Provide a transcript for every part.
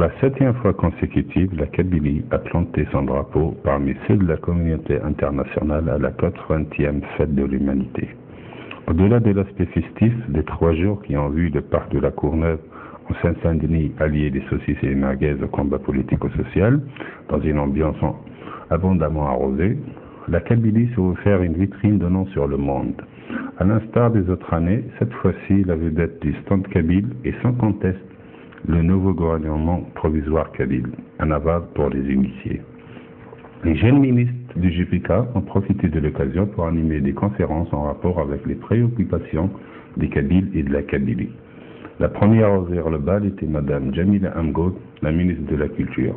la 7e fois consécutive, la Kabylie a planté son drapeau parmi ceux de la communauté internationale à la 80e fête de l'humanité. Au-delà de l'aspect festif des 3 jours qui ont vu le parc de la Courneuve en Seine-Saint-Denis allier les saucisses et les merguez au combat politico-social, dans une ambiance abondamment arrosée, la Kabylie s'est offert une vitrine donnant sur le monde. À l'instar des autres années, cette fois-ci, la vedette du stand kabyle est sans conteste le nouveau gouvernement provisoire kabyle, un aval pour les initiés. Les jeunes ministres du GPK ont profité de l'occasion pour animer des conférences en rapport avec les préoccupations des Kabyles et de la Kabylie. La première à ouvrir le bal était Mme Jamila Amgoud, la ministre de la Culture.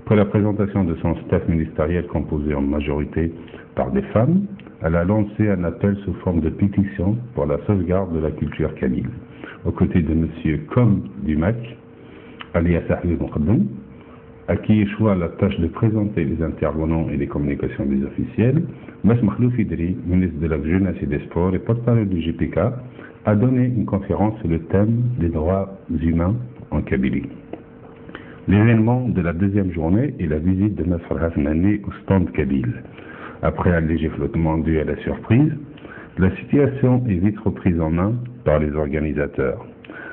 Après la présentation de son staff ministériel composé en majorité par des femmes, elle a lancé un appel sous forme de pétition pour la sauvegarde de la culture kabyle. Aux côtés de M. Kom Dumac, alias Ahmed Mokhaddam, à qui échoua la tâche de présenter les intervenants et les communications des officiels, M. Makhlouf Idri, ministre de la Jeunesse et des Sports et porte-parole du GPK, a donné une conférence sur le thème des droits humains en Kabylie. L'événement de la 2e journée est la visite de M. Farhad Mani au stand kabyle. Après un léger flottement dû à la surprise, la situation est vite reprise en main par les organisateurs.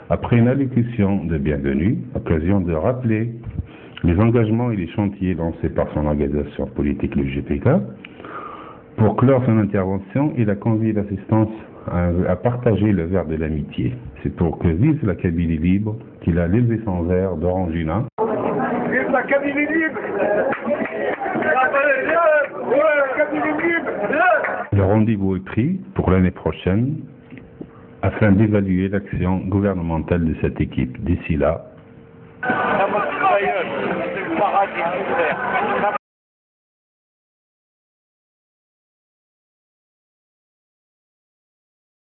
Après une allocution de bienvenue, occasion de rappeler les engagements et les chantiers lancés par son organisation politique, le GPK, pour clore son intervention, il a convié l'assistance à partager le verre de l'amitié. C'est pour que vive la Kabylie libre qu'il a levé son verre d'orangina. Vive la Kabylie libre! Le rendez-vous est pris pour l'année prochaine afin d'évaluer l'action gouvernementale de cette équipe. D'ici là,